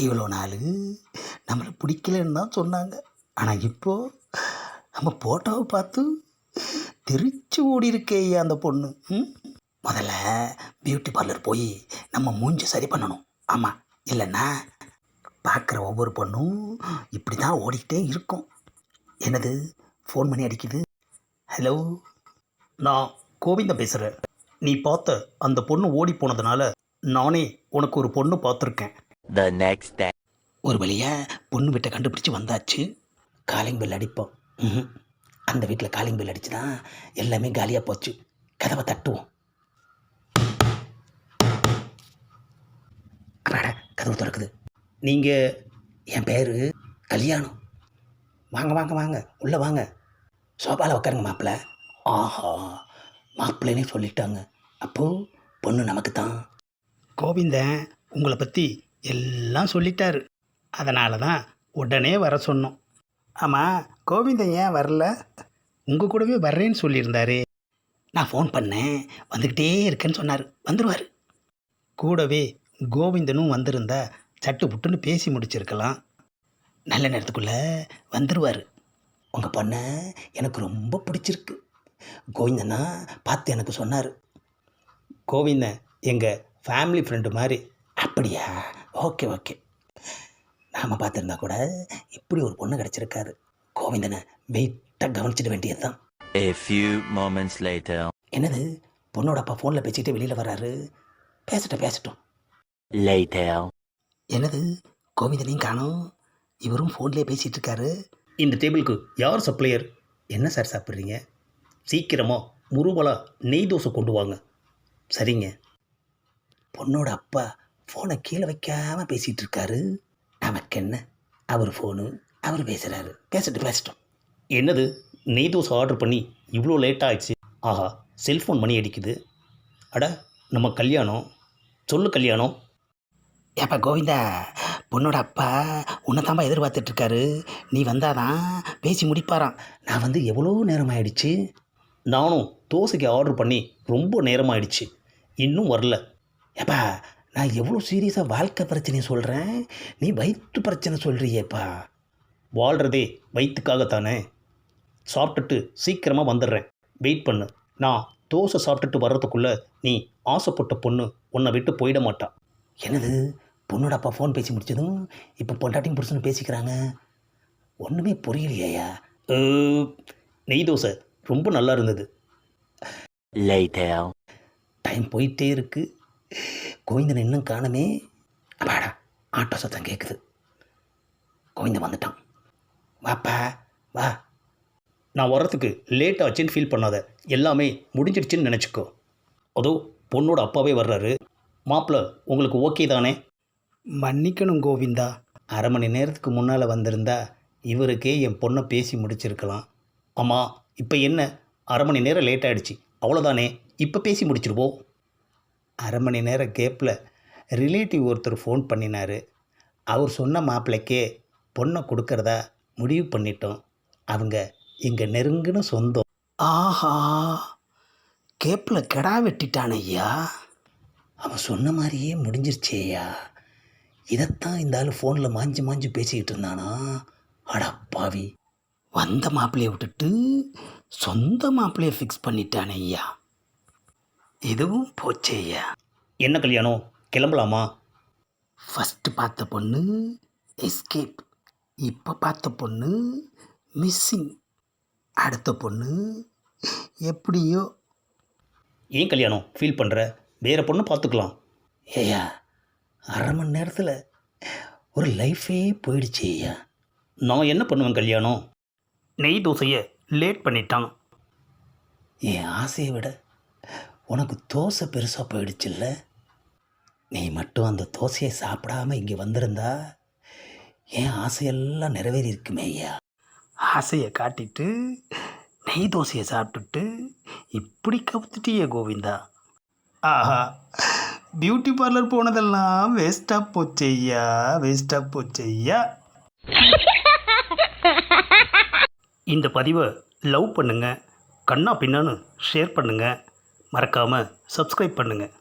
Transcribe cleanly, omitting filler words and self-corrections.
இவ்வளோ நாள் நம்மளை பிடிக்கலன்னு தான் சொன்னாங்க. ஆனால் இப்போது நம்ம ஃபோட்டோவை பார்த்து தெரிச்சு ஓடி இருக்கே அந்த பொண்ணு. முதல்ல பியூட்டி பார்லர் போய் நம்ம மூஞ்சி சரி பண்ணணும். ஆமாம், இல்லைன்னா பார்க்குற ஒவ்வொரு பொண்ணும் இப்படி தான் ஓடிக்கிட்டே இருக்கும். என்னது ஃபோன் பண்ணி அடிக்குது? ஹலோ, நான் கோவிந்தன் பேசுகிறேன். நீ பார்த்த அந்த பொண்ணு ஓடி போனதுனால நானே உனக்கு ஒரு பொண்ணு பார்த்துருக்கேன். The next day. ஒரு வழியாக பொண்ணு வீட்டை கண்டுபிடிச்சி வந்தாச்சு. காலிங் பெல் அடிப்போம். அந்த வீட்டில் காலிங் பெல் அடிச்சு தான் எல்லாமே காலியாக போச்சு. கதவை தட்டுவோம். அப்பாடா, கதவு திறக்குது. நீங்கள், என் பேர் கல்யாணம். வாங்க வாங்க வாங்க, உள்ளே வாங்க. சோபாவில் உட்காருங்க மாப்பிள்ளை. ஆஹா, மாப்பிள்ளைனே சொல்லிட்டாங்க. அப்போது பொண்ணு நமக்கு தான். கோவிந்தன் உங்களை பற்றி எல்லாம் சொல்லிட்டாரு. அதனால தான் உடனே வர சொன்னோம். ஆமாம், கோவிந்தன் ஏன் வரல? உங்கள் கூடவே வர்றேன்னு சொல்லியிருந்தாரு. நான் ஃபோன் பண்ணேன், வந்துக்கிட்டே இருக்கேன்னு சொன்னார். வந்துடுவார். கூடவே கோவிந்தனும் வந்திருந்தா சட்டு புட்டுன்னு பேசி முடிச்சிருக்கலாம். நல்ல நேரத்துக்குள்ளே வந்துடுவார். உங்கள் பொண்ணை எனக்கு ரொம்ப பிடிச்சிருக்கு. கோவிந்தனா பார்த்து எனக்கு சொன்னார். கோவிந்தன் எங்கள் ஃபேமிலி ஃப்ரெண்டு மாதிரி. அப்படியா? Okay okay. நாம் பார்த்துருந்தா கூட இப்படி ஒரு பொண்ணு கிடச்சிருக்காரு. கோவிந்தனை வெயிட்டாக கவனிச்சிட வேண்டியது தான். A few moments later. என்னது, பொண்ணோட அப்பா ஃபோனில் பேசிக்கிட்டே வெளியில் வர்றாரு. பேசட்டும். Later. என்னது, கோவிந்தனையும் காணோம். இவரும் ஃபோன்லேயே பேசிகிட்டு இருக்காரு. இந்த டேபிளுக்கு யார் சப்ளையர்? என்ன சார் சாப்பிட்றீங்க? சீக்கிரமாக முருவலாக நெய் தோசை கொண்டு வாங்க. சரிங்க. பொண்ணோட அப்பா ஃபோனை கீழே வைக்காமல் பேசிகிட்டு இருக்காரு. நமக்கு என்ன, அவர் ஃபோனு, அவர் பேசுகிறாரு. பேசட்டும். என்னது, நெய் தோசை ஆர்டர் பண்ணி இவ்வளோ லேட் ஆகிடுச்சு. ஆஹா, செல்ஃபோன் மணி அடிக்குது. அட, நம்ம கல்யாணம். சொல்லு கல்யாணம். ஏப்பா கோவிந்தா, பொண்ணோட அப்பா உன்னை தான்ப்பா எதிர்பார்த்துட்ருக்காரு. நீ வந்தாதான் பேசி முடிப்பாராம். நான் வந்து எவ்வளோ நேரம் ஆயிடுச்சு. நானும் தோசைக்கு ஆர்டர் பண்ணி ரொம்ப நேரம் ஆயிடுச்சு, இன்னும் வரல. ஏப்பா, நான் எவ்வளோ சீரியஸாக வாழ்க்கை பிரச்சனையை சொல்கிறேன், நீ வயிற்று பிரச்சனை சொல்கிறியேப்பா. வாழ்கிறதே வயிற்றுக்காகத்தானே. சாப்பிட்டுட்டு சீக்கிரமாக வந்துடுறேன், வெயிட் பண்ணு. நான் தோசை சாப்பிட்டுட்டு வர்றதுக்குள்ளே நீ ஆசைப்பட்ட பொண்ணு உன்னை விட்டு போயிட மாட்டா. என்னது, பொண்ணோட அப்பா ஃபோன் பேசி முடிச்சதும் இப்போ பொண்டாட்டியும் புருஷனும் பேசிக்கிறாங்க. ஒன்றுமே புரியலையா? நெய் தோசை ரொம்ப நல்லா இருந்தது. Later. டைம் போயிட்டே இருக்கு. கோவிந்தன் இன்னும் காணுமே. அப்பாடா, ஆட்டோ சத்தம் கேட்குது. கோவிந்தன் வந்துட்டான். வாப்பா வா. நான் வர்றதுக்கு லேட் ஆச்சுன்னு ஃபீல் பண்ணாத, எல்லாமே முடிஞ்சிடுச்சுன்னு நினச்சிக்கோ. அதோ பொண்ணோட அப்பாவே வர்றாரு. மாப்பிள்ளை உங்களுக்கு ஓகே தானே? மன்னிக்கணும் கோவிந்தா, அரை மணி நேரத்துக்கு முன்னால் வந்திருந்தா இவருக்கே என் பொண்ணை பேசி முடிச்சிருக்கலாம். ஆமாம், இப்போ என்ன, அரை மணி நேரம் லேட் ஆகிடுச்சு, அவ்வளோதானே. இப்போ பேசி முடிச்சிருவோம். அரை மணி நேரம் கேப்பில் ரிலேட்டிவ் ஒருத்தர் ஃபோன் பண்ணினார். அவர் சொன்ன மாப்பிள்ளைக்கே பொண்ணை கொடுக்கறதா முடிவு பண்ணிட்டோம். அவங்க எங்கள் நெருங்கின சொந்தம். ஆஹா, கேப்பில் கெடா வெட்டிட்டான் ஐயா. அவன் சொன்ன மாதிரியே முடிஞ்சிருச்சேயா. இதைத்தான் இந்த ஆள் ஃபோனில் மாஞ்சி பேசிக்கிட்டு இருந்தானா? அடப்பாவி, வந்த மாப்பிள்ளையை விட்டுட்டு சொந்த மாப்பிள்ளையை ஃபிக்ஸ் பண்ணிட்டானே ஐயா. இதுவும் போச்சே ஐயா. என்ன கல்யாணம், கிளம்பலாமா? ஃபஸ்ட்டு பார்த்த பொண்ணு எஸ்கேப், இப்போ பார்த்த பொண்ணு மிஸ்ஸிங், அடுத்த பொண்ணு எப்படியோ. ஏன் கல்யாணம் ஃபீல் பண்ணுற? வேறு பொண்ணு பார்த்துக்கலாம். ஏய்யா, அரை மணி நேரத்தில் ஒரு லைஃபே போயிடுச்சு ஐயா. நான் என்ன பண்ணுவேன் கல்யாணம்? நெய் தோசையை லேட் பண்ணிட்டான். என் ஆசையை விட உனக்கு தோசை பெருசாக போயிடுச்சுல்ல. நீ மட்டும் அந்த தோசையை சாப்பிடாமல் இங்கே வந்திருந்தா என் ஆசையெல்லாம் நிறைவேறி இருக்குமே ஐயா. ஆசையை காட்டிட்டு நெய் தோசையை சாப்பிட்டுட்டு இப்படி கவுத்துட்டியே கோவிந்தா. ஆஹா, பியூட்டி பார்லர் போனதெல்லாம் வேஸ்ட்டாக போச்சையா. இந்த பதிவை லவ் பண்ணுங்கள், கண்ணா பின்னான்னு ஷேர் பண்ணுங்கள், மறக்காமல் சப்ஸ்கிரைப் பண்ணுங்கள்.